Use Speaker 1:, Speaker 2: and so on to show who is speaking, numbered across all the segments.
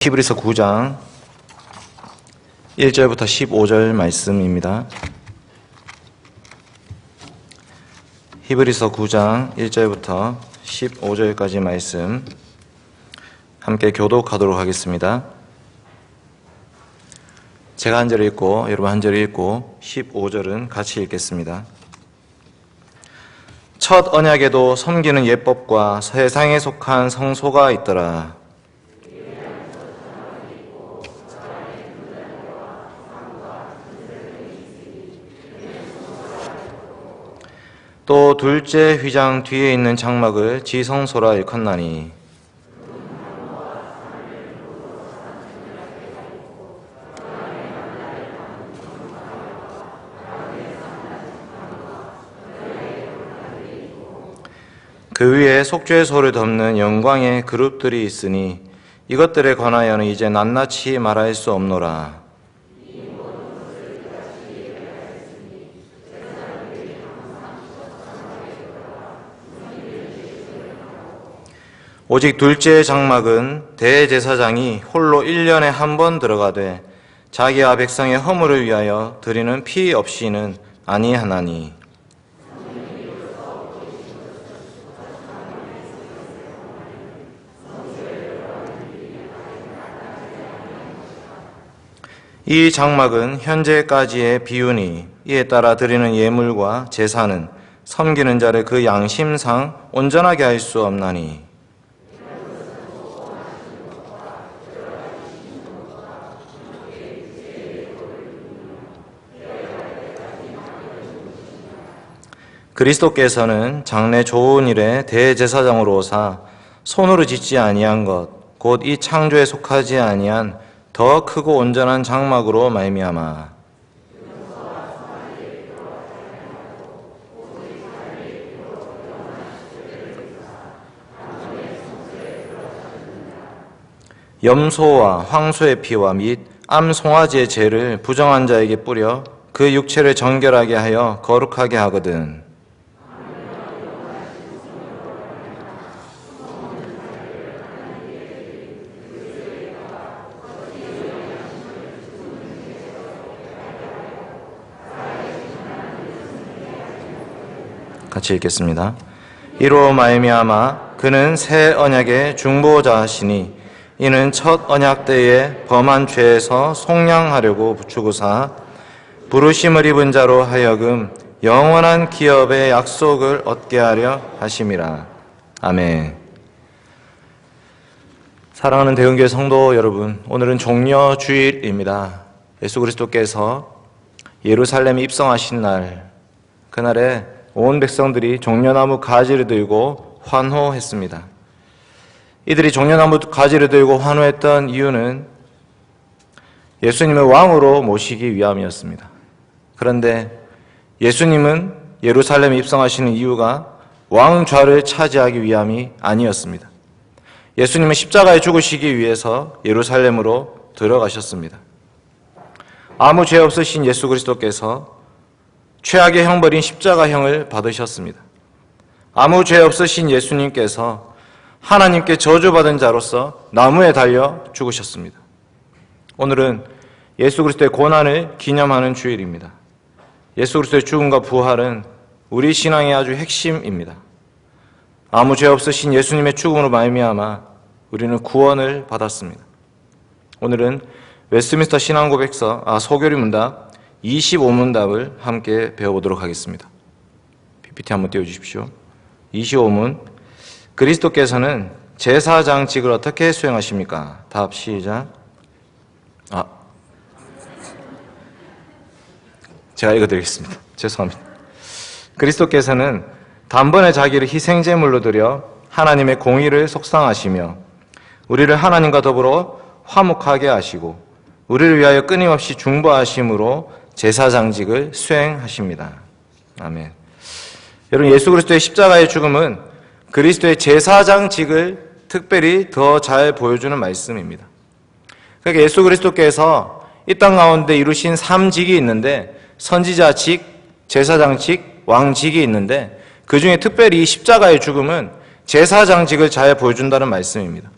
Speaker 1: 히브리서 9장 1절부터 15절 말씀입니다. 히브리서 9장 1절부터 15절까지 말씀 함께 교독하도록 하겠습니다. 제가 한 절 읽고 여러분 한 절 읽고 15절은 같이 읽겠습니다. 첫 언약에도 섬기는 예법과 세상에 속한 성소가 있더라. 또 둘째 휘장 뒤에 있는 장막을 지성소라 일컫나니 그 위에 속죄소를 덮는 영광의 그룹들이 있으니 이것들에 관하여는 이제 낱낱이 말할 수 없노라. 오직 둘째 장막은 대제사장이 홀로 1년에 한 번 들어가되 자기와 백성의 허물을 위하여 드리는 피 없이는 아니하나니 이 장막은 현재까지의 비유니 이에 따라 드리는 예물과 제사는 섬기는 자를 그 양심상 온전하게 할 수 없나니 그리스도께서는 장래 좋은 일에 대제사장으로 오사 손으로 짓지 아니한 것 곧 이 창조에 속하지 아니한 더 크고 온전한 장막으로 말미암아 염소와 황소의 피와 및 암 송아지의 죄를 부정한 자에게 뿌려 그 육체를 정결하게 하여 거룩하게 하거든. 같이 읽겠습니다. 이로 말미암아 그는 새 언약의 중보자시니 이는 첫 언약 때에 범한 죄에서 속량하려고 부추구사 부르심을 입은 자로 하여금 영원한 기업의 약속을 얻게 하려 하심이라. 아멘. 사랑하는 대흥교회 성도 여러분, 오늘은 종려 주일입니다. 예수 그리스도께서 예루살렘에 입성하신 날, 그날에 온 백성들이 종려나무 가지를 들고 환호했습니다. 이들이 종려나무 가지를 들고 환호했던 이유는 예수님을 왕으로 모시기 위함이었습니다. 그런데 예수님은 예루살렘에 입성하시는 이유가 왕좌를 차지하기 위함이 아니었습니다. 예수님은 십자가에 죽으시기 위해서 예루살렘으로 들어가셨습니다. 아무 죄 없으신 예수 그리스도께서 최악의 형벌인 십자가형을 받으셨습니다. 아무 죄 없으신 예수님께서 하나님께 저주받은 자로서 나무에 달려 죽으셨습니다. 오늘은 예수 그리스도의 고난을 기념하는 주일입니다. 예수 그리스도의 죽음과 부활은 우리 신앙의 아주 핵심입니다. 아무 죄 없으신 예수님의 죽음으로 말미암아 우리는 구원을 받았습니다. 오늘은 웨스트민스터 신앙고백서 소교리 문답 25문답을 함께 배워보도록 하겠습니다. PPT 한번 띄워주십시오. 25문. 그리스도께서는 제사장직을 어떻게 수행하십니까? 답 시작. 제가 읽어드리겠습니다. 죄송합니다. 그리스도께서는 단번에 자기를 희생제물로 드려 하나님의 공의를 속상하시며 우리를 하나님과 더불어 화목하게 하시고 우리를 위하여 끊임없이 중보하심으로 제사장직을 수행하십니다. 아멘. 여러분, 예수 그리스도의 십자가의 죽음은 그리스도의 제사장직을 특별히 더 잘 보여주는 말씀입니다. 그러니까 예수 그리스도께서 이 땅 가운데 이루신 3직이 있는데 선지자직, 제사장직, 왕직이 있는데 그 중에 특별히 이 십자가의 죽음은 제사장직을 잘 보여준다는 말씀입니다.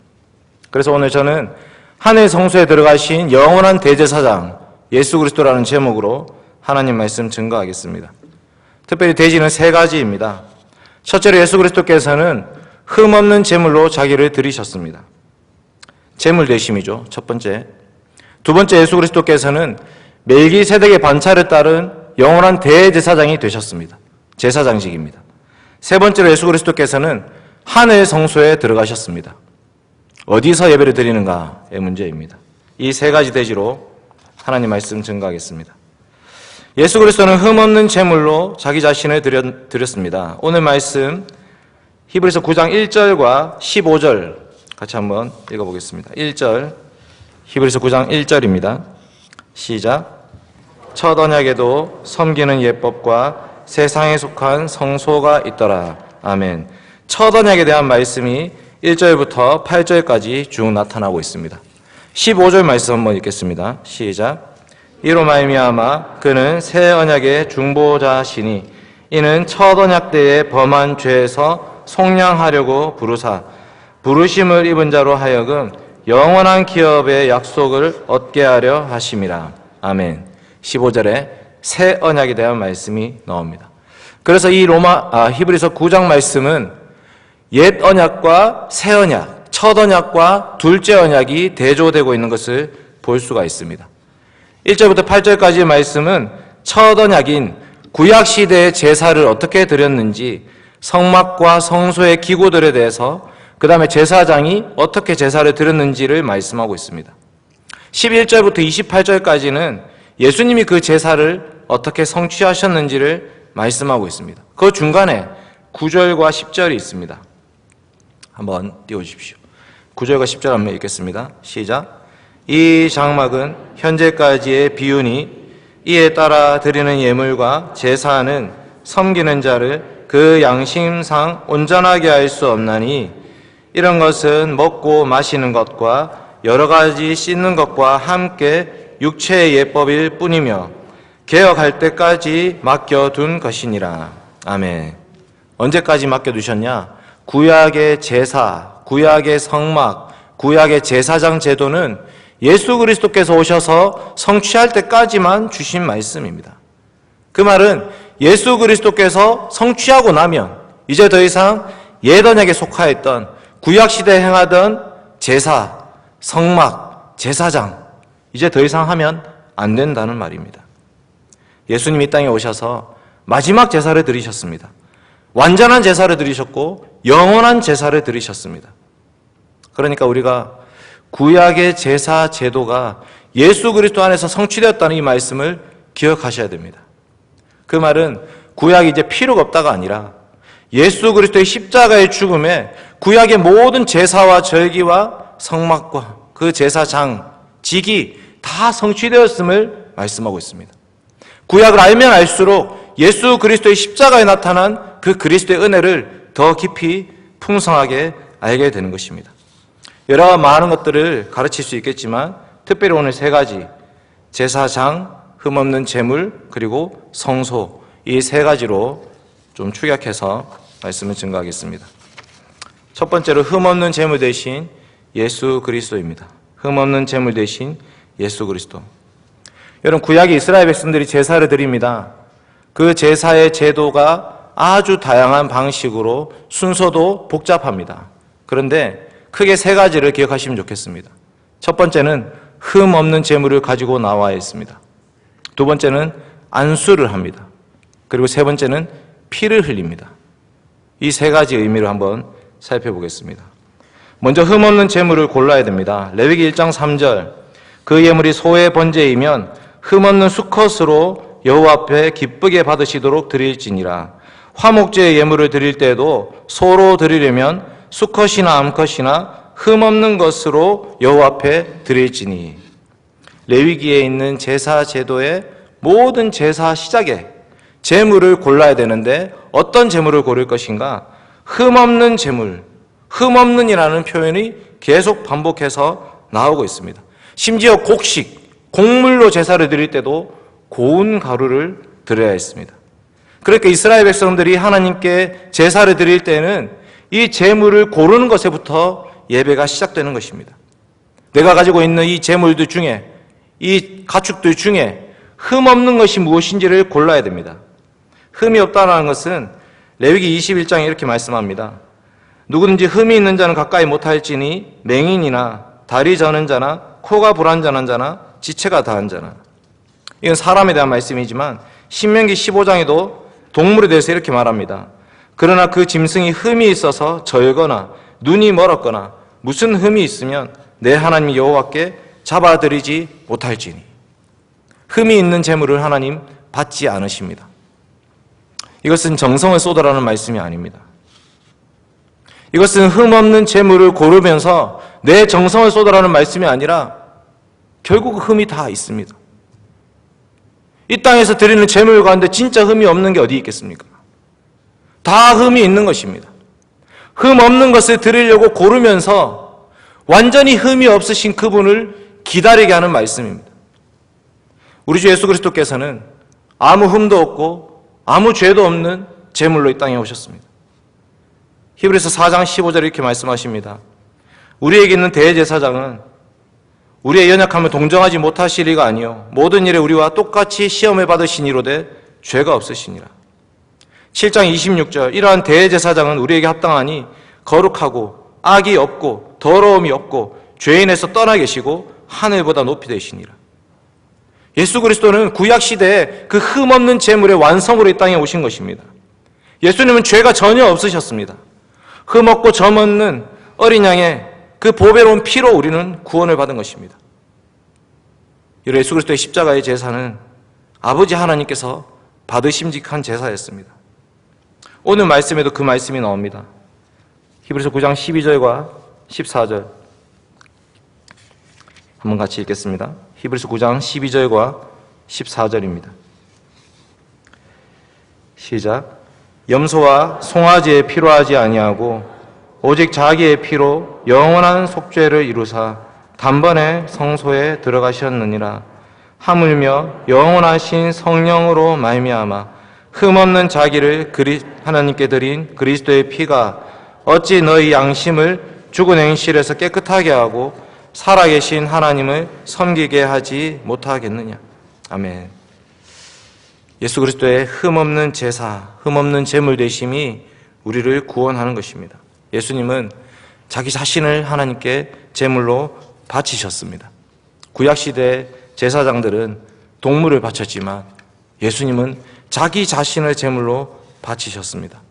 Speaker 1: 그래서 오늘 저는 하늘 성소에 들어가신 영원한 대제사장 예수 그리스도라는 제목으로 하나님 말씀 증거하겠습니다. 특별히 대지는 세 가지입니다. 첫째로 예수 그리스도께서는 흠없는 제물로 자기를 드리셨습니다. 제물 대심이죠. 첫 번째. 두 번째, 예수 그리스도께서는 멜기세덱의 반차를 따른 영원한 대제사장이 되셨습니다. 제사장직입니다. 세 번째로 예수 그리스도께서는 하늘 성소에 들어가셨습니다. 어디서 예배를 드리는가의 문제입니다. 이 세 가지 대지로 하나님 말씀 증거하겠습니다. 예수 그리스도는 흠없는 제물로 자기 자신을 드렸습니다. 오늘 말씀 히브리서 9장 1절과 15절 같이 한번 읽어보겠습니다. 1절 히브리서 9장 1절입니다. 시작. 첫 언약에도 섬기는 예법과 세상에 속한 성소가 있더라. 아멘. 첫 언약에 대한 말씀이 1절부터 8절까지 쭉 나타나고 있습니다. 15절 말씀 한번 읽겠습니다. 시작. 이로 말미암아 그는 새 언약의 중보자시니 이는 첫 언약 때에 범한 죄에서 속량하려고 부르사 부르심을 입은 자로 하여금 영원한 기업의 약속을 얻게 하려 하심이라. 아멘. 15절에 새 언약에 대한 말씀이 나옵니다. 그래서 이 히브리서 9장 말씀은 옛 언약과 새 언약, 첫 언약과 둘째 언약이 대조되고 있는 것을 볼 수가 있습니다. 1절부터 8절까지의 말씀은 첫 언약인 구약시대의 제사를 어떻게 드렸는지, 성막과 성소의 기구들에 대해서, 그 다음에 제사장이 어떻게 제사를 드렸는지를 말씀하고 있습니다. 11절부터 28절까지는 예수님이 그 제사를 어떻게 성취하셨는지를 말씀하고 있습니다. 그 중간에 9절과 10절이 있습니다. 한번 띄워주십시오. 9절과 10절 한번 읽겠습니다. 시작. 이 장막은 현재까지의 비유니 이에 따라 드리는 예물과 제사는 섬기는 자를 그 양심상 온전하게 할 수 없나니 이런 것은 먹고 마시는 것과 여러 가지 씻는 것과 함께 육체의 예법일 뿐이며 개혁할 때까지 맡겨둔 것이니라. 아멘. 언제까지 맡겨두셨냐? 구약의 제사, 구약의 성막, 구약의 제사장 제도는 예수 그리스도께서 오셔서 성취할 때까지만 주신 말씀입니다. 그 말은 예수 그리스도께서 성취하고 나면 이제 더 이상 옛 언약에 속하였던 구약시대에 행하던 제사, 성막, 제사장 이제 더 이상 하면 안 된다는 말입니다. 예수님이 이 땅에 오셔서 마지막 제사를 드리셨습니다. 완전한 제사를 드리셨고 영원한 제사를 드리셨습니다. 그러니까 우리가 구약의 제사 제도가 예수 그리스도 안에서 성취되었다는 이 말씀을 기억하셔야 됩니다. 그 말은 구약이 이제 필요가 없다가 아니라 예수 그리스도의 십자가의 죽음에 구약의 모든 제사와 절기와 성막과 그 제사장, 직이 다 성취되었음을 말씀하고 있습니다. 구약을 알면 알수록 예수 그리스도의 십자가에 나타난 그 그리스도의 은혜를 더 깊이 풍성하게 알게 되는 것입니다. 여러 많은 것들을 가르칠 수 있겠지만 특별히 오늘 세 가지, 제사장, 흠없는 제물, 그리고 성소, 이 세 가지로 좀 축약해서 말씀을 증거하겠습니다. 첫 번째로 흠없는 제물 대신 예수 그리스도입니다. 흠없는 제물 대신 예수 그리스도. 여러분, 구약의 이스라엘 백성들이 제사를 드립니다. 그 제사의 제도가 아주 다양한 방식으로 순서도 복잡합니다. 그런데 크게 세 가지를 기억하시면 좋겠습니다. 첫 번째는 흠 없는 제물을 가지고 나와야 했습니다. 두 번째는 안수를 합니다. 그리고 세 번째는 피를 흘립니다. 이 세 가지 의미를 한번 살펴보겠습니다. 먼저 흠 없는 제물을 골라야 됩니다. 레위기 1장 3절 그 예물이 소의 번제이면 흠 없는 수컷으로 여호와 앞에 기쁘게 받으시도록 드릴지니라. 화목제의 예물을 드릴 때에도 소로 드리려면 수컷이나 암컷이나 흠 없는 것으로 여호와 앞에 드릴지니. 레위기에 있는 제사 제도의 모든 제사 시작에 제물을 골라야 되는데 어떤 제물을 고를 것인가? 흠 없는 제물, 흠 없는이라는 표현이 계속 반복해서 나오고 있습니다. 심지어 곡식, 곡물로 제사를 드릴 때도 고운 가루를 드려야 했습니다. 그러니까 이스라엘 백성들이 하나님께 제사를 드릴 때는 이 제물을 고르는 것에부터 예배가 시작되는 것입니다. 내가 가지고 있는 이 재물들 중에, 이 가축들 중에 흠 없는 것이 무엇인지를 골라야 됩니다. 흠이 없다는 것은 레위기 21장에 이렇게 말씀합니다. 누구든지 흠이 있는 자는 가까이 못할지니 맹인이나 다리 저는 자나 코가 불안전한 자나 지체가 다한 자나. 이건 사람에 대한 말씀이지만 신명기 15장에도 동물에 대해서 이렇게 말합니다. 그러나 그 짐승이 흠이 있어서 절거나 눈이 멀었거나 무슨 흠이 있으면 내 하나님 여호와께 잡아들이지 못할지니. 흠이 있는 재물을 하나님 받지 않으십니다. 이것은 정성을 쏟아라는 말씀이 아닙니다. 이것은 흠 없는 재물을 고르면서 내 정성을 쏟아라는 말씀이 아니라 결국 흠이 다 있습니다. 이 땅에서 드리는 재물 가운데 진짜 흠이 없는 게 어디 있겠습니까? 다 흠이 있는 것입니다. 흠 없는 것을 드리려고 고르면서 완전히 흠이 없으신 그분을 기다리게 하는 말씀입니다. 우리 주 예수 그리스도께서는 아무 흠도 없고 아무 죄도 없는 제물로 이 땅에 오셨습니다. 히브리서 4장 15절에 이렇게 말씀하십니다. 우리에게 있는 대제사장은 우리의 연약함을 동정하지 못하시리가 아니요 모든 일에 우리와 똑같이 시험을 받으시니로되 죄가 없으시니라. 7장 26절 이러한 대제사장은 우리에게 합당하니 거룩하고 악이 없고 더러움이 없고 죄인에서 떠나 계시고 하늘보다 높이 되시니라. 예수 그리스도는 구약시대에 그 흠없는 제물의 완성으로 이 땅에 오신 것입니다. 예수님은 죄가 전혀 없으셨습니다. 흠없고 점없는 어린 양의 그 보배로운 피로 우리는 구원을 받은 것입니다. 예수 그리스도의 십자가의 제사는 아버지 하나님께서 받으심직한 제사였습니다. 오늘 말씀에도 그 말씀이 나옵니다. 히브리서 9장 12절과 14절 한번 같이 읽겠습니다. 히브리서 9장 12절과 14절입니다. 시작. 염소와 송아지에 필요하지 아니하고 오직 자기의 피로 영원한 속죄를 이루사 단번에 성소에 들어가셨느니라. 하물며 영원하신 성령으로 말미암아 흠없는 자기를 하나님께 드린 그리스도의 피가 어찌 너희 양심을 죽은 행실에서 깨끗하게 하고 살아계신 하나님을 섬기게 하지 못하겠느냐. 아멘. 예수 그리스도의 흠없는 제사, 흠없는 제물 되심이 우리를 구원하는 것입니다. 예수님은 자기 자신을 하나님께 제물로 바치셨습니다. 구약시대 제사장들은 동물을 바쳤지만 예수님은 자기 자신을 제물로 바치셨습니다.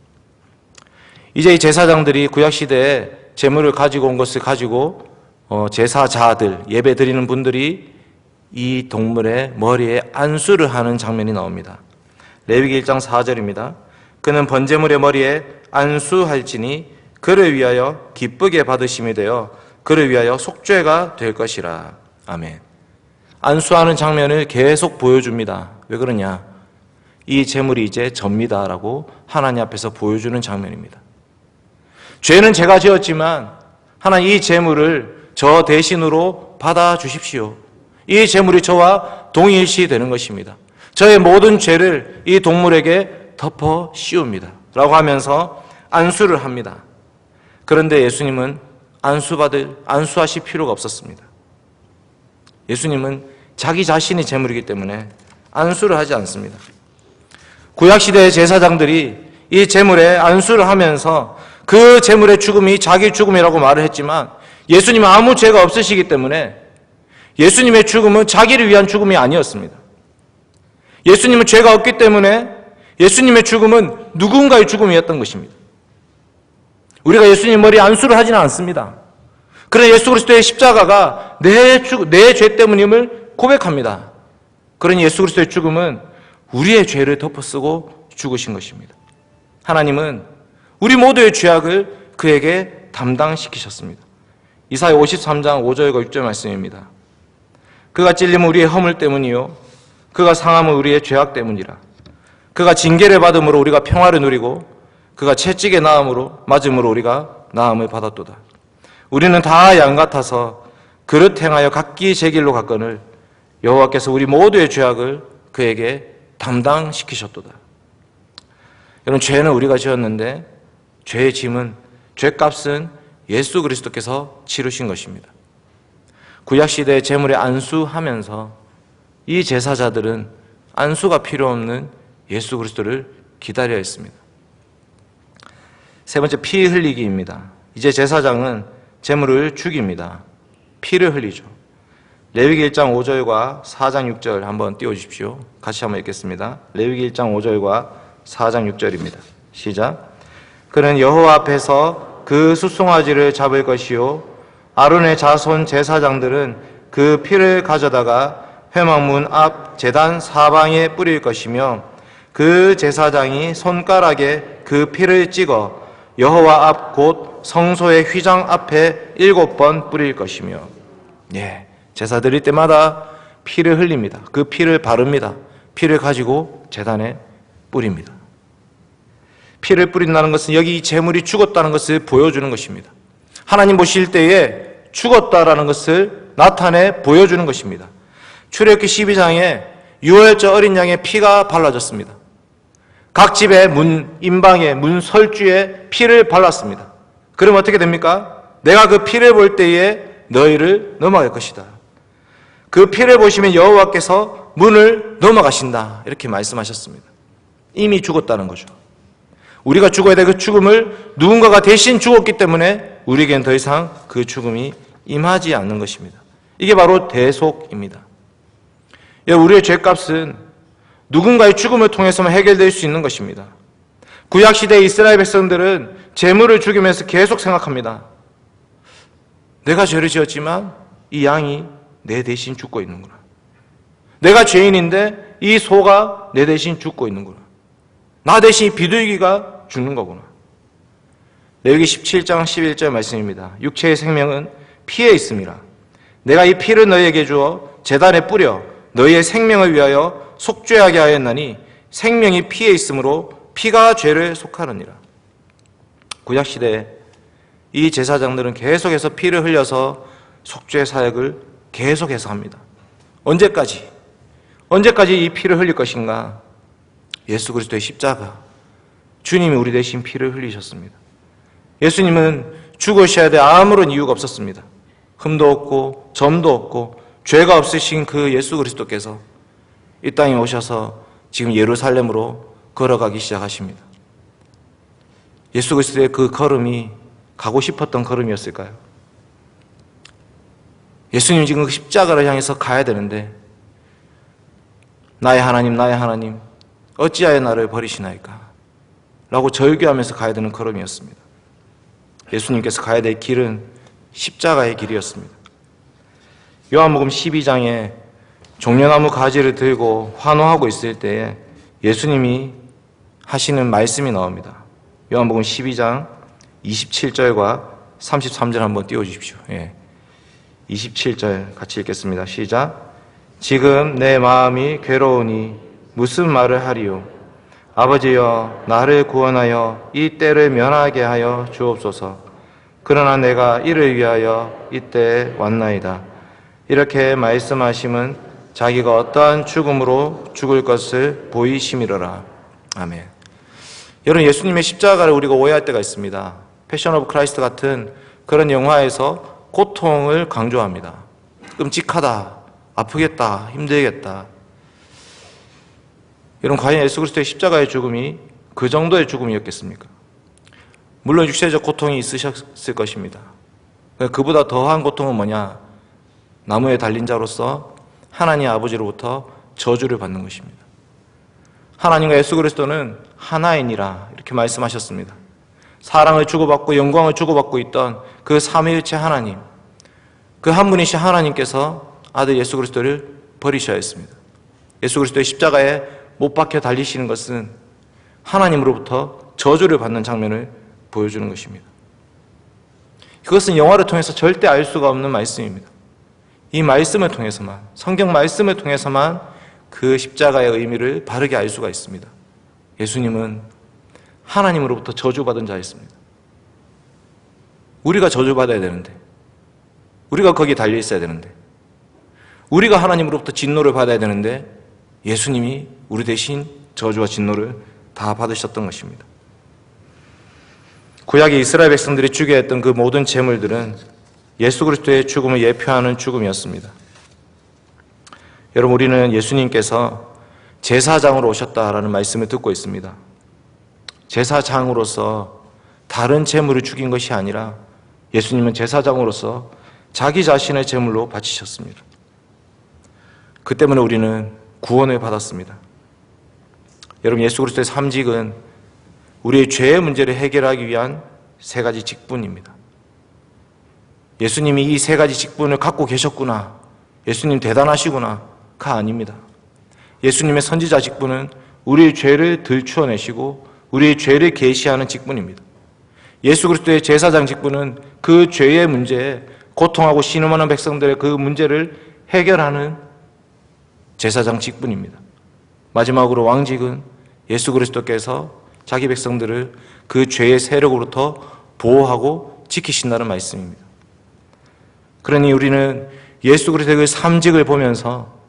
Speaker 1: 이제 이 제사장들이 구약시대에 제물을 가지고 온 것을 가지고 제사자들, 예배 드리는 분들이 이 동물의 머리에 안수를 하는 장면이 나옵니다. 레위기 1장 4절입니다. 그는 번제물의 머리에 안수할지니 그를 위하여 기쁘게 받으심이 되어 그를 위하여 속죄가 될 것이라. 아멘. 안수하는 장면을 계속 보여줍니다. 왜 그러냐? 이 제물이 이제 접니다라고 하나님 앞에서 보여주는 장면입니다. 죄는 제가 지었지만 하나님 이 제물을 저 대신으로 받아주십시오. 이 제물이 저와 동일시 되는 것입니다. 저의 모든 죄를 이 동물에게 덮어 씌웁니다 라고 하면서 안수를 합니다. 그런데 예수님은 안수하실 필요가 없었습니다. 예수님은 자기 자신이 제물이기 때문에 안수를 하지 않습니다. 구약시대의 제사장들이 이 제물에 안수를 하면서 그 제물의 죽음이 자기 죽음이라고 말을 했지만 예수님은 아무 죄가 없으시기 때문에 예수님의 죽음은 자기를 위한 죽음이 아니었습니다. 예수님은 죄가 없기 때문에 예수님의 죽음은 누군가의 죽음이었던 것입니다. 우리가 예수님 머리에 안수를 하지는 않습니다. 그러나 예수 그리스도의 십자가가 내 죄 때문임을 고백합니다. 그러니 예수 그리스도의 죽음은 우리의 죄를 덮어쓰고 죽으신 것입니다. 하나님은 우리 모두의 죄악을 그에게 담당시키셨습니다. 이사야 53장 5절과 6절 말씀입니다. 그가 찔림은 우리의 허물 때문이요 그가 상함은 우리의 죄악 때문이라. 그가 징계를 받음으로 우리가 평화를 누리고 그가 채찍에 맞음으로 우리가 나음을 받았도다. 우리는 다 양 같아서 그릇 행하여 각기 제 길로 갔거늘 여호와께서 우리 모두의 죄악을 그에게 담당시키셨도다. 여러분, 죄는 우리가 지었는데 죄의 짐은, 죄값은 예수 그리스도께서 치르신 것입니다. 구약시대의 제물에 안수하면서 이 제사자들은 안수가 필요 없는 예수 그리스도를 기다려야 했습니다. 세 번째, 피 흘리기입니다. 이제 제사장은 제물을 죽입니다. 피를 흘리죠. 레위기 1장 5절과 4장 6절 한번 띄워주십시오. 같이 한번 읽겠습니다. 레위기 1장 5절과 4장 6절입니다. 시작. 그는 여호와 앞에서 그 숫송아지를 잡을 것이요 아론의 자손 제사장들은 그 피를 가져다가 회막문 앞 제단 사방에 뿌릴 것이며 그 제사장이 손가락에 그 피를 찍어 여호와 앞 곧 성소의 휘장 앞에 7번 뿌릴 것이며, 제사 드릴 때마다 피를 흘립니다. 그 피를 바릅니다. 피를 가지고 제단에 뿌립니다. 피를 뿌린다는 것은 여기 이 제물이 죽었다는 것을 보여주는 것입니다. 하나님 보실 때에 죽었다라는 것을 나타내 보여주는 것입니다. 출애굽기 12장에 유월절 어린 양의 피가 발라졌습니다. 각 집의 문 임방에 문 설주에 피를 발랐습니다. 그럼 어떻게 됩니까? 내가 그 피를 볼 때에 너희를 넘어갈 것이다. 그 피를 보시면 여호와께서 문을 넘어가신다. 이렇게 말씀하셨습니다. 이미 죽었다는 거죠. 우리가 죽어야 될 그 죽음을 누군가가 대신 죽었기 때문에 우리에겐 더 이상 그 죽음이 임하지 않는 것입니다. 이게 바로 대속입니다. 우리의 죄값은 누군가의 죽음을 통해서만 해결될 수 있는 것입니다. 구약시대의 이스라엘 백성들은 제물을 죽이면서 계속 생각합니다. 내가 죄를 지었지만 이 양이 내 대신 죽고 있는구나. 내가 죄인인데 이 소가 내 대신 죽고 있는구나. 나 대신 비둘기가 죽는 거구나. 레위기 17장 11절 말씀입니다. 육체의 생명은 피에 있음이라. 내가 이 피를 너희에게 주어 제단에 뿌려 너희의 생명을 위하여 속죄하게 하였나니 생명이 피에 있으므로 피가 죄를 속하느니라. 구약시대에 이 제사장들은 계속해서 피를 흘려서 속죄 사역을 계속해서 합니다. 언제까지 이 피를 흘릴 것인가? 예수 그리스도의 십자가, 주님이 우리 대신 피를 흘리셨습니다. 예수님은 죽으셔야 될 아무런 이유가 없었습니다. 흠도 없고 점도 없고 죄가 없으신 그 예수 그리스도께서 이 땅에 오셔서 지금 예루살렘으로 걸어가기 시작하십니다. 예수 그리스도의 그 걸음이 가고 싶었던 걸음이었을까요? 예수님 지금 그 십자가를 향해서 가야 되는데 나의 하나님 어찌하여 나를 버리시나이까? 라고 절규하면서 가야 되는 걸음이었습니다. 예수님께서 가야 될 길은 십자가의 길이었습니다. 요한복음 12장에 종려나무 가지를 들고 환호하고 있을 때에 예수님이 하시는 말씀이 나옵니다. 요한복음 12장 27절과 33절 한번 띄워주십시오. 27절 같이 읽겠습니다. 시작. 지금 내 마음이 괴로우니 무슨 말을 하리요? 아버지여 나를 구원하여 이 때를 면하게 하여 주옵소서. 그러나 내가 이를 위하여 이때에 왔나이다. 이렇게 말씀하심은 자기가 어떠한 죽음으로 죽을 것을 보이심이로라. 아멘. 여러분, 예수님의 십자가를 우리가 오해할 때가 있습니다. 패션 오브 크라이스트 같은 그런 영화에서 고통을 강조합니다. 끔찍하다, 아프겠다, 힘들겠다. 여러분, 과연 예수 그리스도의 십자가의 죽음이 그 정도의 죽음이었겠습니까? 물론 육체적 고통이 있으셨을 것입니다. 그보다 더한 고통은 뭐냐? 나무에 달린 자로서 하나님 아버지로부터 저주를 받는 것입니다. 하나님과 예수 그리스도는 하나이니라 이렇게 말씀하셨습니다. 사랑을 주고받고 영광을 주고받고 있던 그 삼위일체 하나님, 그 한 분이신 하나님께서 아들 예수 그리스도를 버리셔야 했습니다. 예수 그리스도의 십자가에 못 박혀 달리시는 것은 하나님으로부터 저주를 받는 장면을 보여주는 것입니다. 그것은 영화를 통해서 절대 알 수가 없는 말씀입니다. 이 말씀을 통해서만, 성경 말씀을 통해서만 그 십자가의 의미를 바르게 알 수가 있습니다. 예수님은 하나님으로부터 저주받은 자였습니다. 우리가 저주받아야 되는데, 우리가 거기에 달려 있어야 되는데, 우리가 하나님으로부터 진노를 받아야 되는데 예수님이 우리 대신 저주와 진노를 다 받으셨던 것입니다. 구약의 이스라엘 백성들이 죽여야 했던 그 모든 제물들은 예수 그리스도의 죽음을 예표하는 죽음이었습니다. 여러분, 우리는 예수님께서 제사장으로 오셨다라는 말씀을 듣고 있습니다. 제사장으로서 다른 제물을 죽인 것이 아니라 예수님은 제사장으로서 자기 자신의 제물로 바치셨습니다. 그 때문에 우리는 구원을 받았습니다. 여러분, 예수 그리스도의 삼직은 우리의 죄의 문제를 해결하기 위한 세 가지 직분입니다. 예수님이 이 세 가지 직분을 갖고 계셨구나, 예수님 대단하시구나가 아닙니다. 예수님의 선지자 직분은 우리의 죄를 들추어내시고 우리의 죄를 계시하는 직분입니다. 예수 그리스도의 제사장 직분은 그 죄의 문제에 고통하고 신음하는 백성들의 그 문제를 해결하는 제사장 직분입니다. 마지막으로 왕직은 예수 그리스도께서 자기 백성들을 그 죄의 세력으로부터 보호하고 지키신다는 말씀입니다. 그러니 우리는 예수 그리스도의 그 삼직을 보면서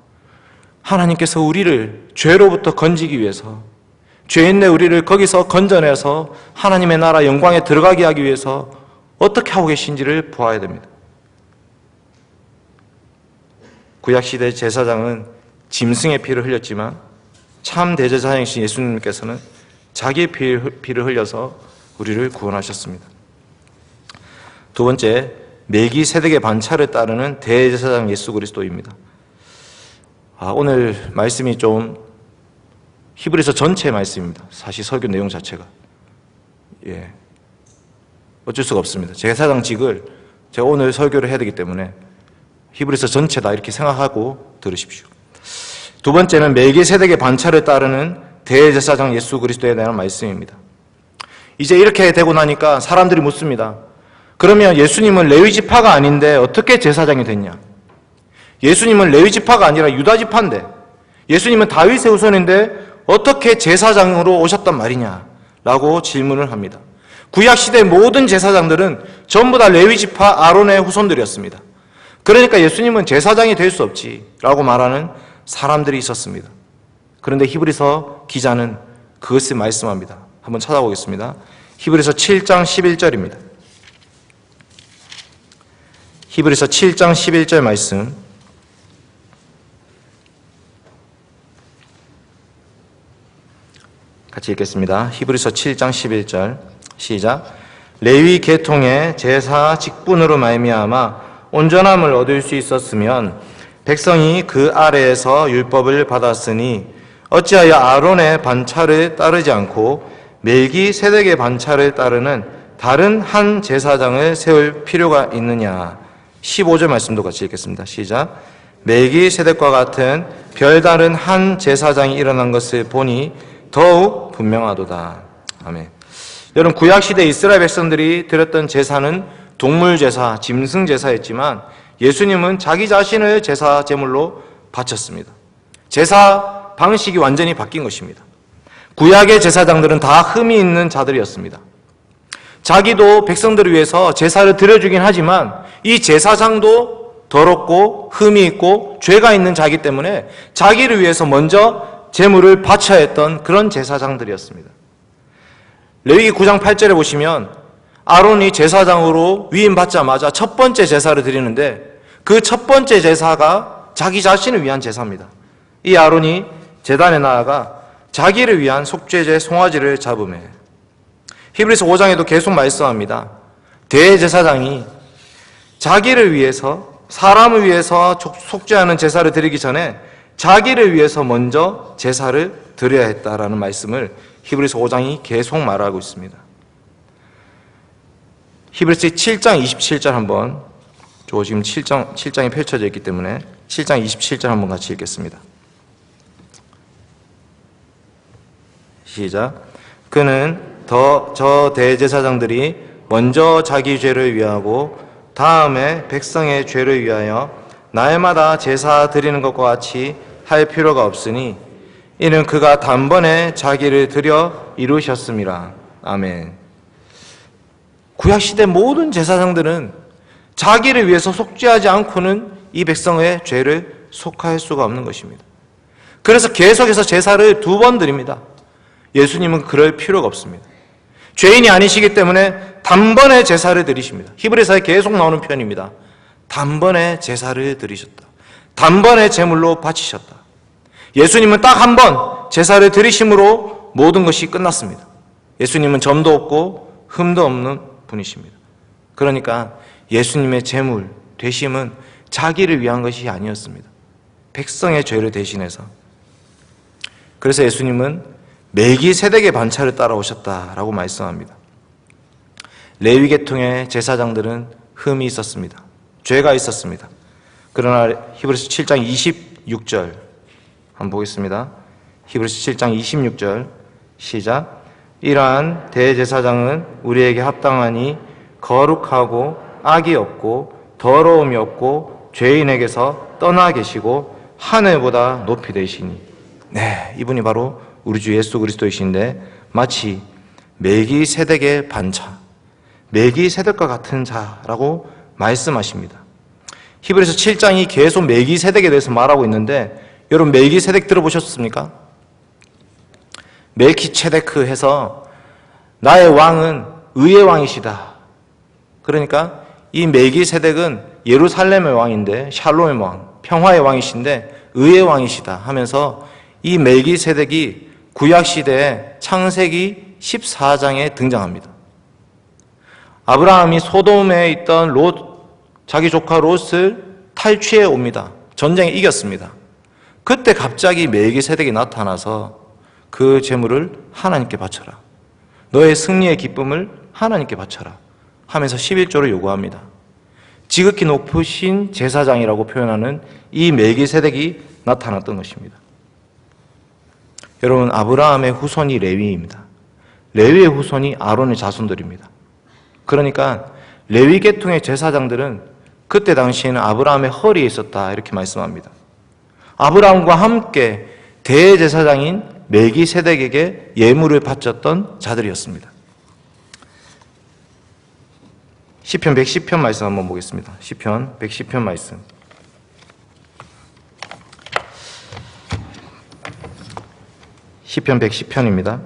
Speaker 1: 하나님께서 우리를 죄로부터 건지기 위해서, 죄인내 우리를 거기서 건져내서 하나님의 나라 영광에 들어가게 하기 위해서 어떻게 하고 계신지를 보아야 됩니다. 구약시대 제사장은 짐승의 피를 흘렸지만 참 대제사장이신 예수님께서는 자기의 피를 흘려서 우리를 구원하셨습니다. 두 번째, 멜기세덱의 반차를 따르는 대제사장 예수 그리스도입니다. 오늘 말씀이 좀 히브리서 전체의 말씀입니다. 사실 설교 내용 자체가 어쩔 수가 없습니다. 제사장직을 제가 오늘 설교를 해야 되기 때문에 히브리서 전체다 이렇게 생각하고 들으십시오. 두 번째는 멜기세덱의 반차를 따르는 대제사장 예수 그리스도에 대한 말씀입니다. 이제 이렇게 되고 나니까 사람들이 묻습니다. 그러면 예수님은 레위 지파가 아닌데 어떻게 제사장이 됐냐? 예수님은 레위 지파가 아니라 유다 지파인데, 예수님은 다윗의 후손인데 어떻게 제사장으로 오셨단 말이냐? 라고 질문을 합니다. 구약시대의 모든 제사장들은 전부 다 레위 지파 아론의 후손들이었습니다. 그러니까 예수님은 제사장이 될 수 없지 라고 말하는 사람들이 있었습니다. 그런데 히브리서 기자는 그것을 말씀합니다. 한번 찾아보겠습니다. 히브리서 7장 11절입니다. 히브리서 7장 11절 말씀, 같이 읽겠습니다. 히브리서 7장 11절 시작. 레위 계통의 제사 직분으로 말미암아 온전함을 얻을 수 있었으면 백성이 그 아래에서 율법을 받았으니 어찌하여 아론의 반차를 따르지 않고 멜기세덱의 반차를 따르는 다른 한 제사장을 세울 필요가 있느냐. 15절 말씀도 같이 읽겠습니다. 시작. 멜기세덱과 같은 별다른 한 제사장이 일어난 것을 보니 더욱 분명하도다. 아멘. 여러분, 구약시대 이스라엘 백성들이 드렸던 제사는 동물 제사, 짐승 제사였지만 예수님은 자기 자신을 제사 제물로 바쳤습니다. 제사 방식이 완전히 바뀐 것입니다. 구약의 제사장들은 다 흠이 있는 자들이었습니다. 자기도 백성들을 위해서 제사를 드려주긴 하지만 이 제사장도 더럽고 흠이 있고 죄가 있는 자이기 때문에 자기를 위해서 먼저 제물을 바쳐야 했던 그런 제사장들이었습니다. 레위기 9장 8절에 보시면 아론이 제사장으로 위임받자마자 첫 번째 제사를 드리는데 그 첫 번째 제사가 자기 자신을 위한 제사입니다. 이 아론이 제단에 나아가 자기를 위한 속죄제 송아지를 잡으매. 히브리서 5장에도 계속 말씀합니다. 대제사장이 자기를 위해서, 사람을 위해서 속죄하는 제사를 드리기 전에 자기를 위해서 먼저 제사를 드려야 했다라는 말씀을 히브리서 5장이 계속 말하고 있습니다. 히브리서 7장 27절 한번, 지금 7장이 펼쳐져 있기 때문에 7장 27절 한번 같이 읽겠습니다. 시작. 그는 저 대제사장들이 먼저 자기 죄를 위하고 다음에 백성의 죄를 위하여 날마다 제사 드리는 것과 같이 할 필요가 없으니 이는 그가 단번에 자기를 드려 이루셨음이라. 아멘. 구약시대 모든 제사장들은 자기를 위해서 속죄하지 않고는 이 백성의 죄를 속할 수가 없는 것입니다. 그래서 계속해서 제사를 2번 드립니다. 예수님은 그럴 필요가 없습니다. 죄인이 아니시기 때문에 단번에 제사를 드리십니다. 히브리서에 계속 나오는 표현입니다. 단번에 제사를 드리셨다. 단번에 제물로 바치셨다. 예수님은 딱 한 번 제사를 드리심으로 모든 것이 끝났습니다. 예수님은 점도 없고 흠도 없는 분이십니다. 그러니까 예수님의 제물 되심은 자기를 위한 것이 아니었습니다. 백성의 죄를 대신해서. 그래서 예수님은 멜기세덱의 반차를 따라오셨다라고 말씀합니다. 레위 계통의 제사장들은 흠이 있었습니다. 죄가 있었습니다. 그러나 히브리서 7장 26절 한번 보겠습니다. 히브리서 7장 26절 시작. 이러한 대제사장은 우리에게 합당하니 거룩하고 악이 없고 더러움이 없고 죄인에게서 떠나 계시고 하늘보다 높이 되시니. 네, 이분이 바로 우리 주 예수 그리스도이신데 마치 멜기세덱의 반차, 멜기세덱과 같은 자라고 말씀하십니다. 히브리서 7장이 계속 멜기세덱에 대해서 말하고 있는데 여러분 멜기세덱 들어보셨습니까? 멜키체데크 해서 나의 왕은 의의 왕이시다. 그러니까 이 멜기세덱은 예루살렘의 왕인데 샬롬의 왕, 평화의 왕이신데 의의 왕이시다 하면서 이 멜기세덱이 구약시대에 창세기 14장에 등장합니다. 아브라함이 소돔에 있던 자기 조카 롯을 탈취해 옵니다. 전쟁에 이겼습니다. 그때 갑자기 멜기세덱이 나타나서 그 재물을 하나님께 바쳐라. 너의 승리의 기쁨을 하나님께 바쳐라 하면서 11조를 요구합니다. 지극히 높으신 제사장이라고 표현하는 이 멜기세덱이 나타났던 것입니다. 여러분, 아브라함의 후손이 레위입니다. 레위의 후손이 아론의 자손들입니다. 그러니까 레위 계통의 제사장들은 그때 당시에는 아브라함의 허리에 있었다 이렇게 말씀합니다. 아브라함과 함께 대제사장인 멜기세덱에게 예물을 바쳤던 자들이었습니다. 시편 110편 말씀 한번 보겠습니다. 시편 110편 말씀. 시편 110편입니다.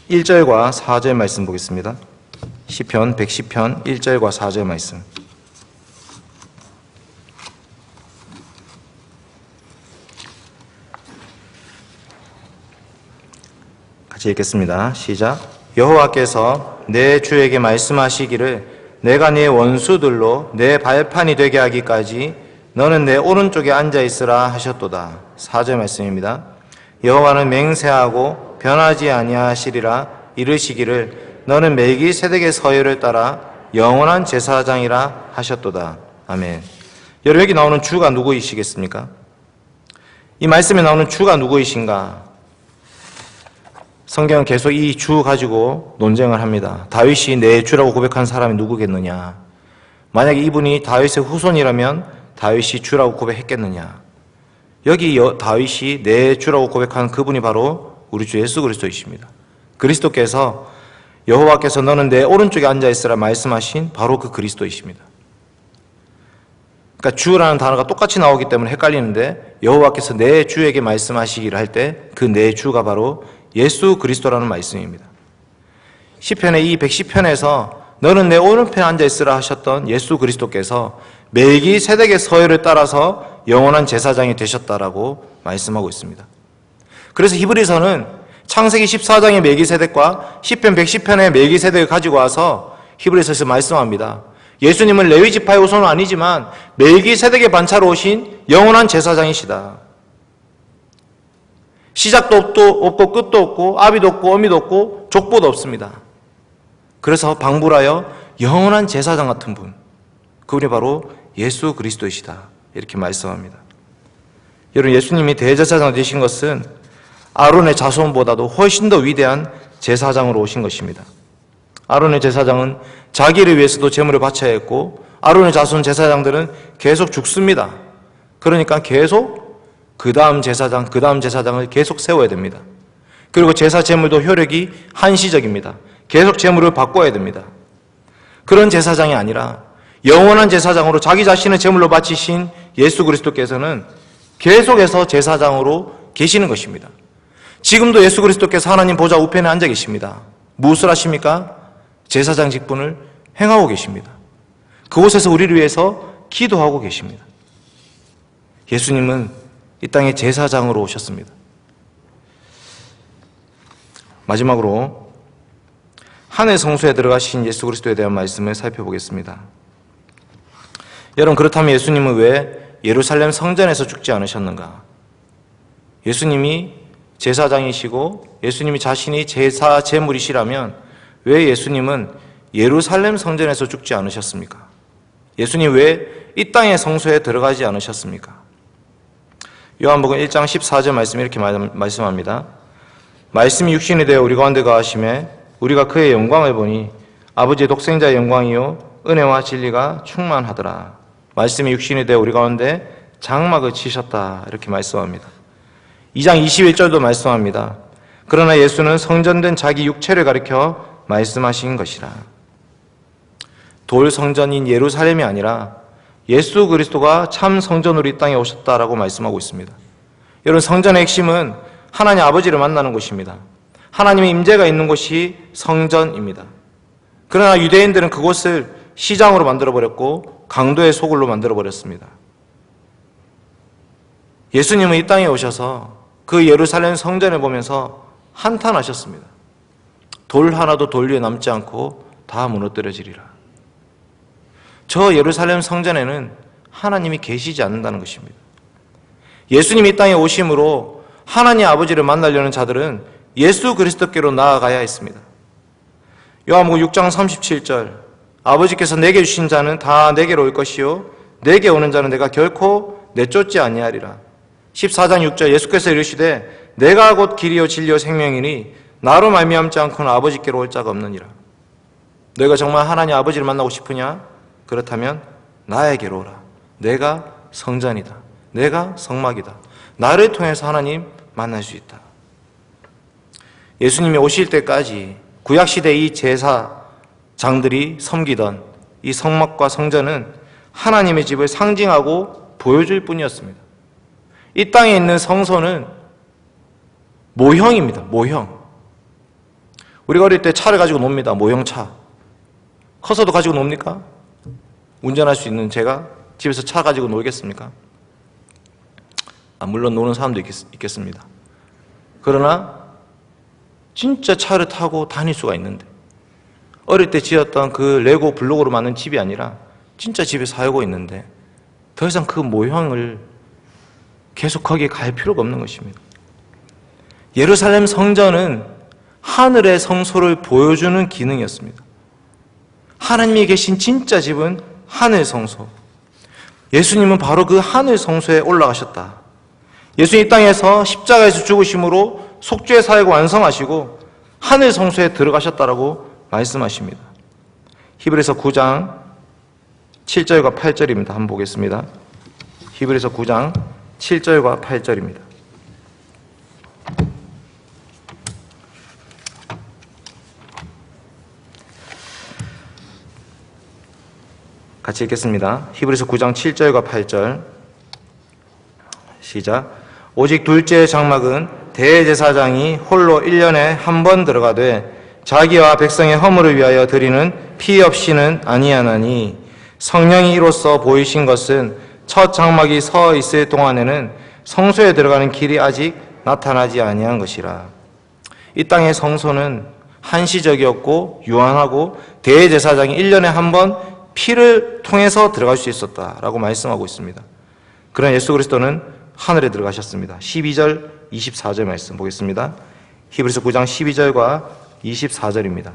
Speaker 1: 1절과 4절 말씀 보겠습니다. 시편 110편 1절과 4절 말씀. 같이 읽겠습니다. 시작. 여호와께서 내 주에게 말씀하시기를 내가 네 원수들로 내 발판이 되게 하기까지 너는 내 오른쪽에 앉아있으라 하셨도다. 4절 말씀입니다. 여호와는 맹세하고 변하지 아니하시리라 이르시기를 너는 멜기세덱의 서열을 따라 영원한 제사장이라 하셨도다. 아멘. 여러분, 여기 나오는 주가 누구이시겠습니까? 이 말씀에 나오는 주가 누구이신가? 성경은 계속 이 주 가지고 논쟁을 합니다. 다윗이 내 주라고 고백한 사람이 누구겠느냐? 만약에 이분이 다윗의 후손이라면 다윗이 주라고 고백했겠느냐? 여기 다윗이 내 주라고 고백한 그분이 바로 우리 주 예수 그리스도이십니다. 그리스도께서 여호와께서 너는 내 오른쪽에 앉아있으라 말씀하신 바로 그 그리스도이십니다. 그러니까 주라는 단어가 똑같이 나오기 때문에 헷갈리는데 여호와께서 내 주에게 말씀하시기를 할 때 그 내 주가 바로 예수 그리스도라는 말씀입니다. 시편의 이 110편에서 너는 내 오른편에 앉아있으라 하셨던 예수 그리스도께서 멜기세덱의 서열을 따라서 영원한 제사장이 되셨다라고 말씀하고 있습니다. 그래서 히브리서는 창세기 14장의 멜기세덱과 시편 110편의 멜기세덱을 가지고 와서 히브리서에서 말씀합니다. 예수님은 레위 지파의 후손은 아니지만 멜기세덱의 반차로 오신 영원한 제사장이시다. 시작도 없고 끝도 없고 아비도 없고 어미도 없고 족보도 없습니다. 그래서 방불하여 영원한 제사장 같은 분, 그분이 바로 예수 그리스도이시다 이렇게 말씀합니다. 여러분, 예수님이 대제사장 되신 것은 아론의 자손보다도 훨씬 더 위대한 제사장으로 오신 것입니다. 아론의 제사장은 자기를 위해서도 제물을 바쳐야 했고 아론의 자손 제사장들은 계속 죽습니다. 그러니까 계속 그 다음 제사장을 계속 세워야 됩니다. 그리고 제사 제물도 효력이 한시적입니다. 계속 제물을 바꿔야 됩니다. 그런 제사장이 아니라 영원한 제사장으로 자기 자신을 제물로 바치신 예수 그리스도께서는 계속해서 제사장으로 계시는 것입니다. 지금도 예수 그리스도께서 하나님 보좌 우편에 앉아 계십니다. 무엇을 하십니까? 제사장 직분을 행하고 계십니다. 그곳에서 우리를 위해서 기도하고 계십니다. 예수님은 이 땅에 제사장으로 오셨습니다. 마지막으로 하늘 성소에 들어가신 예수 그리스도에 대한 말씀을 살펴보겠습니다. 여러분, 그렇다면 예수님은 왜 예루살렘 성전에서 죽지 않으셨는가? 예수님이 제사장이시고 예수님이 자신이 제사 제물이시라면 왜 예수님은 예루살렘 성전에서 죽지 않으셨습니까? 예수님 왜 이 땅의 성소에 들어가지 않으셨습니까? 요한복음 1장 14절 말씀이 이렇게 말씀합니다. 말씀이 육신이 되어 우리 가운데 거하심에 우리가 그의 영광을 보니 아버지의 독생자의 영광이요 은혜와 진리가 충만하더라. 말씀이 육신이 되어 우리 가운데 장막을 치셨다. 이렇게 말씀합니다. 2장 21절도 말씀합니다. 그러나 예수는 성전된 자기 육체를 가리켜 말씀하신 것이라. 돌 성전인 예루살렘이 아니라 예수 그리스도가 참 성전으로 이 땅에 오셨다라고 말씀하고 있습니다. 여러분, 성전의 핵심은 하나님 아버지를 만나는 곳입니다. 하나님의 임재가 있는 곳이 성전입니다. 그러나 유대인들은 그곳을 시장으로 만들어버렸고 강도의 소굴로 만들어버렸습니다. 예수님은 이 땅에 오셔서 그 예루살렘 성전을 보면서 한탄하셨습니다. 돌 하나도 돌 위에 남지 않고 다 무너뜨려지리라. 저 예루살렘 성전에는 하나님이 계시지 않는다는 것입니다. 예수님이 이 땅에 오심으로 하나님 아버지를 만나려는 자들은 예수 그리스도께로 나아가야 했습니다. 요한복음 6장 37절, 아버지께서 내게 주신 자는 다 내게로 올 것이요 내게 오는 자는 내가 결코 내쫓지 아니하리라. 14장 6절, 예수께서 이르시되 내가 곧 길이요 진리요 생명이니 나로 말미암지 않고는 아버지께로 올 자가 없느니라. 너희가 정말 하나님 아버지를 만나고 싶으냐? 그렇다면 나에게로 오라. 내가 성전이다. 내가 성막이다. 나를 통해서 하나님 만날 수 있다. 예수님이 오실 때까지 구약시대 이 제사장들이 섬기던 이 성막과 성전은 하나님의 집을 상징하고 보여줄 뿐이었습니다. 이 땅에 있는 성소는 모형입니다. 모형. 우리가 어릴 때 차를 가지고 놉니다. 모형차. 커서도 가지고 놉니까? 운전할 수 있는 제가 집에서 차 가지고 놀겠습니까? 물론 노는 사람도 있겠습니다. 그러나 진짜 차를 타고 다닐 수가 있는데, 어릴 때 지었던 그 레고 블록으로 만든 집이 아니라 진짜 집에 살고 있는데 더 이상 그 모형을 계속 거기에 갈 필요가 없는 것입니다. 예루살렘 성전은 하늘의 성소를 보여주는 기능이었습니다. 하나님이 계신 진짜 집은 하늘 성소. 예수님은 바로 그 하늘 성소에 올라가셨다. 예수님 이 땅에서 십자가에서 죽으심으로 속죄의 사역을 완성하시고 하늘 성소에 들어가셨다라고 말씀하십니다. 히브리서 9장 7절과 8절입니다. 한번 보겠습니다. 히브리서 9장 7절과 8절입니다. 같이 읽겠습니다. 히브리서 9장 7절과 8절 시작. 오직 둘째 장막은 대제사장이 홀로 1년에 한 번 들어가되 자기와 백성의 허물을 위하여 드리는 피 없이는 아니하나니 성령이 이로써 보이신 것은 첫 장막이 서 있을 동안에는 성소에 들어가는 길이 아직 나타나지 아니한 것이라. 이 땅의 성소는 한시적이었고 유한하고 대제사장이 1년에 한 번 피를 통해서 들어갈 수 있었다라고 말씀하고 있습니다. 그러나 예수 그리스도는 하늘에 들어가셨습니다. 12절, 24절 말씀 보겠습니다. 히브리서 9장 12절과 24절입니다.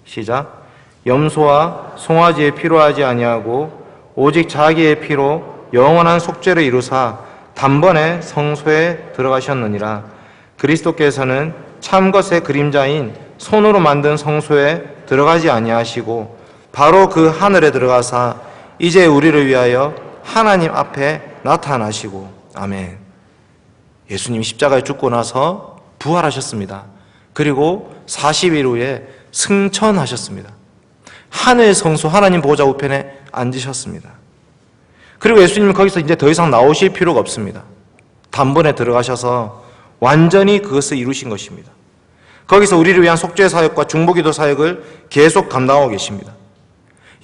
Speaker 1: 시작. 염소와 송아지의 피로 하지 아니하고 오직 자기의 피로 영원한 속죄를 이루사 단번에 성소에 들어가셨느니라. 그리스도께서는 참것의 그림자인 손으로 만든 성소에 들어가지 아니하시고 바로 그 하늘에 들어가사 이제 우리를 위하여 하나님 앞에 나타나시고. 아멘. 예수님이 십자가에 죽고 나서 부활하셨습니다. 그리고 40일 후에 승천하셨습니다. 하늘 성소 하나님 보좌 우편에 앉으셨습니다. 그리고 예수님은 거기서 이제 더 이상 나오실 필요가 없습니다. 단번에 들어가셔서 완전히 그것을 이루신 것입니다. 거기서 우리를 위한 속죄 사역과 중보기도 사역을 계속 감당하고 계십니다.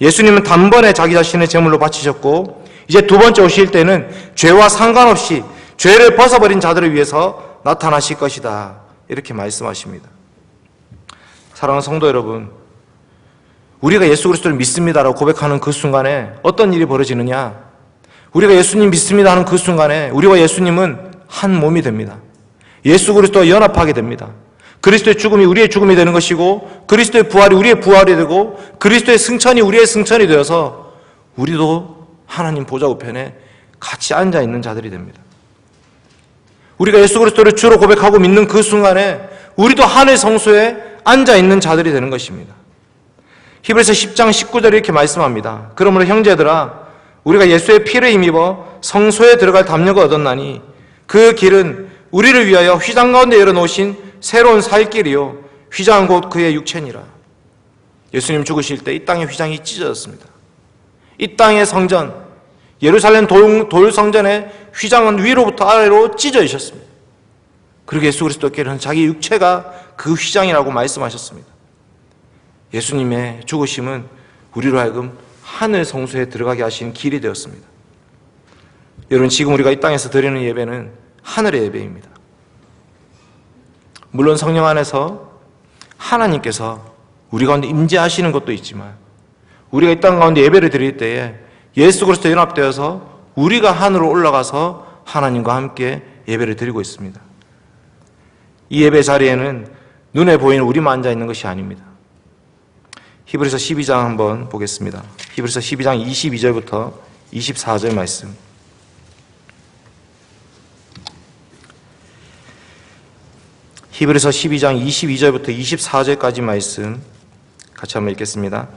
Speaker 1: 예수님은 단번에 자기 자신의 제물로 바치셨고 이제 두 번째 오실 때는 죄와 상관없이 죄를 벗어버린 자들을 위해서 나타나실 것이다. 이렇게 말씀하십니다. 사랑하는 성도 여러분, 우리가 예수 그리스도를 믿습니다라고 고백하는 그 순간에 어떤 일이 벌어지느냐? 우리가 예수님 믿습니다 하는 그 순간에 우리와 예수님은 한 몸이 됩니다. 예수 그리스도와 연합하게 됩니다. 그리스도의 죽음이 우리의 죽음이 되는 것이고 그리스도의 부활이 우리의 부활이 되고 그리스도의 승천이 우리의 승천이 되어서 우리도 하나님 보좌 우편에 같이 앉아있는 자들이 됩니다. 우리가 예수 그리스도를 주로 고백하고 믿는 그 순간에 우리도 하늘 성소에 앉아있는 자들이 되는 것입니다. 히브리서 10장 19절에 이렇게 말씀합니다. 그러므로 형제들아 우리가 예수의 피를 힘입어 성소에 들어갈 담력을 얻었나니 그 길은 우리를 위하여 휘장 가운데 열어놓으신 새로운 살 길이요 휘장은 곧 그의 육체니라. 예수님 죽으실 때 이 땅의 휘장이 찢어졌습니다. 이 땅의 성전 예루살렘 돌 성전의 휘장은 위로부터 아래로 찢어지셨습니다. 그리고 예수 그리스도께서는 자기 육체가 그 휘장이라고 말씀하셨습니다. 예수님의 죽으심은 우리로 하여금 하늘 성소에 들어가게 하신 길이 되었습니다. 여러분, 지금 우리가 이 땅에서 드리는 예배는 하늘의 예배입니다. 물론 성령 안에서 하나님께서 우리 가운데 임재하시는 것도 있지만 우리가 이 땅 가운데 예배를 드릴 때에 예수 그리스도 연합되어서 우리가 하늘로 올라가서 하나님과 함께 예배를 드리고 있습니다. 이 예배 자리에는 눈에 보이는 우리만 앉아 있는 것이 아닙니다. 히브리서 12장 한번 보겠습니다. 히브리서 12장 22절부터 24절 말씀. 히브리서 12장 22절부터 24절까지 말씀 같이 한번 읽겠습니다.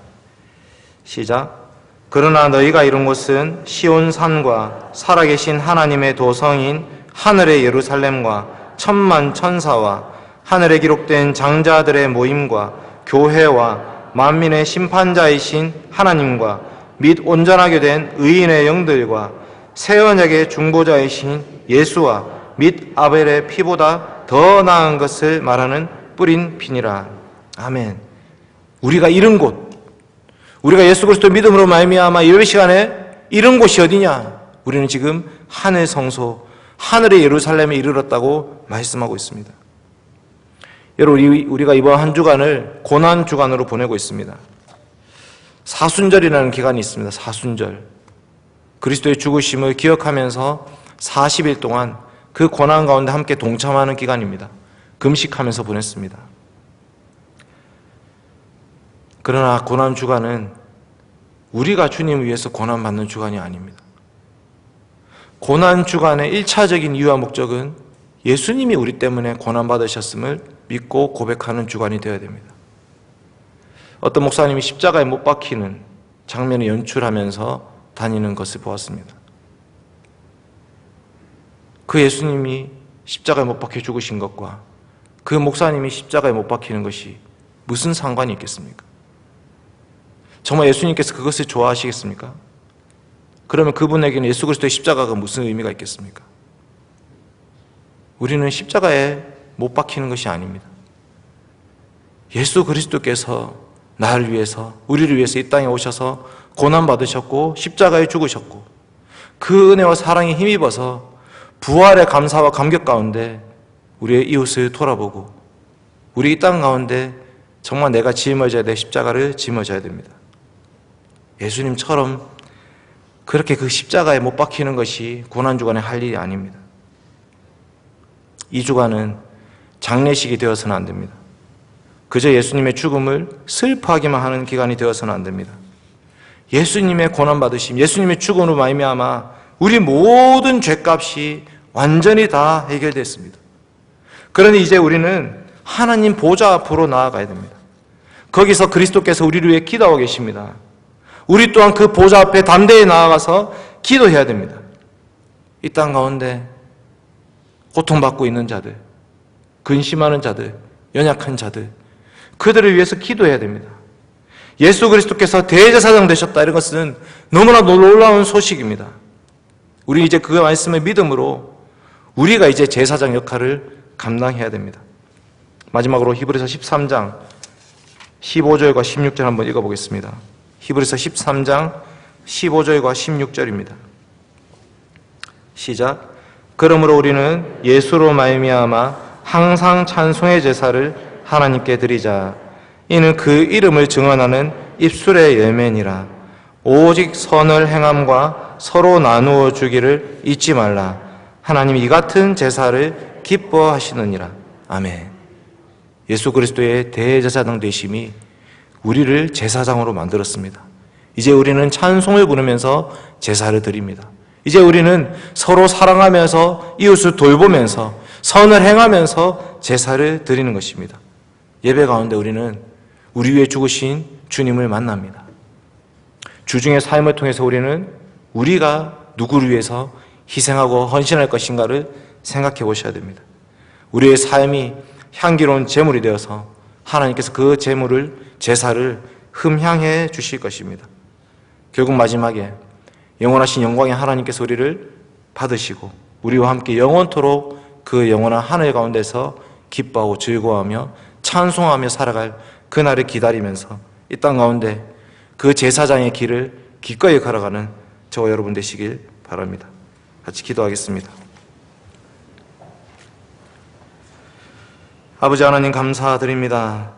Speaker 1: 시작. 그러나 너희가 이룬 곳은 시온 산과 살아계신 하나님의 도성인 하늘의 예루살렘과 천만 천사와 하늘에 기록된 장자들의 모임과 교회와 만민의 심판자이신 하나님과 및 온전하게 된 의인의 영들과 새 언약의 중보자이신 예수와 및 아벨의 피보다 더 나은 것을 말하는 뿌린 피니라. 아멘. 우리가 이룬 곳, 우리가 예수 그리스도 믿음으로 말미암아 예배 시간에 이룬 곳이 어디냐? 우리는 지금 하늘 성소, 하늘의 예루살렘에 이르렀다고 말씀하고 있습니다. 여러분, 우리가 이번 한 주간을 고난 주간으로 보내고 있습니다. 사순절이라는 기간이 있습니다. 사순절. 그리스도의 죽으심을 기억하면서 40일 동안 그 고난 가운데 함께 동참하는 기간입니다. 금식하면서 보냈습니다. 그러나 고난 주간은 우리가 주님을 위해서 고난받는 주간이 아닙니다. 고난 주간의 1차적인 이유와 목적은 예수님이 우리 때문에 고난받으셨음을 믿고 고백하는 주간이 되어야 됩니다. 어떤 목사님이 십자가에 못 박히는 장면을 연출하면서 다니는 것을 보았습니다. 그 예수님이 십자가에 못 박혀 죽으신 것과 그 목사님이 십자가에 못 박히는 것이 무슨 상관이 있겠습니까? 정말 예수님께서 그것을 좋아하시겠습니까? 그러면 그분에게는 예수 그리스도의 십자가가 무슨 의미가 있겠습니까? 우리는 십자가에 못 박히는 것이 아닙니다. 예수 그리스도께서 나를 위해서, 우리를 위해서 이 땅에 오셔서 고난받으셨고 십자가에 죽으셨고 그 은혜와 사랑에 힘입어서 부활의 감사와 감격 가운데 우리의 이웃을 돌아보고 우리 이 땅 가운데 정말 내가 짊어져야 될 십자가를 짊어져야 됩니다. 예수님처럼 그렇게 그 십자가에 못 박히는 것이 고난주간에 할 일이 아닙니다. 이 주간은 장례식이 되어서는 안 됩니다. 그저 예수님의 죽음을 슬퍼하기만 하는 기간이 되어서는 안 됩니다. 예수님의 고난받으심, 예수님의 죽음으로 말미암아 우리 모든 죄값이 완전히 다 해결됐습니다. 그러니 이제 우리는 하나님 보좌 앞으로 나아가야 됩니다. 거기서 그리스도께서 우리를 위해 기도하고 계십니다. 우리 또한 그 보좌 앞에 담대히 나아가서 기도해야 됩니다. 이 땅 가운데 고통받고 있는 자들, 근심하는 자들, 연약한 자들, 그들을 위해서 기도해야 됩니다. 예수 그리스도께서 대제사장 되셨다, 이런 것은 너무나 놀라운 소식입니다. 우리 이제 그 말씀을 믿음으로 우리가 이제 제사장 역할을 감당해야 됩니다. 마지막으로 히브리서 13장 15절과 16절 한번 읽어보겠습니다. 히브리서 13장 15절과 16절입니다. 시작. 그러므로 우리는 예수로 말미암아 항상 찬송의 제사를 하나님께 드리자. 이는 그 이름을 증언하는 입술의 열매니라. 오직 선을 행함과 서로 나누어 주기를 잊지 말라. 하나님 이 같은 제사를 기뻐하시느니라. 아멘. 예수 그리스도의 대제사장 되심이 우리를 제사장으로 만들었습니다. 이제 우리는 찬송을 부르면서 제사를 드립니다. 이제 우리는 서로 사랑하면서 이웃을 돌보면서 선을 행하면서 제사를 드리는 것입니다. 예배 가운데 우리는 우리 위해 죽으신 주님을 만납니다. 주중의 삶을 통해서 우리는 우리가 누구를 위해서 희생하고 헌신할 것인가를 생각해 보셔야 됩니다. 우리의 삶이 향기로운 제물이 되어서 하나님께서 그 제물을, 제사를 흠향해 주실 것입니다. 결국 마지막에 영원하신 영광의 하나님께서 우리를 받으시고 우리와 함께 영원토록 그 영원한 하늘 가운데서 기뻐하고 즐거워하며 찬송하며 살아갈 그날을 기다리면서 이 땅 가운데 그 제사장의 길을 기꺼이 걸어가는 저와 여러분 되시길 바랍니다. 같이 기도하겠습니다. 아버지 하나님 감사드립니다.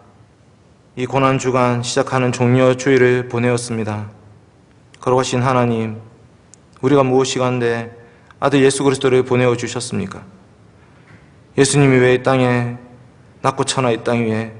Speaker 1: 이 고난주간 시작하는 종려 주일을 보내었습니다. 걸어가신 하나님, 우리가 무엇이간데 아들 예수 그리스도를 보내어 주셨습니까? 예수님이 왜 이 땅에 낮고 천하 이 땅 위에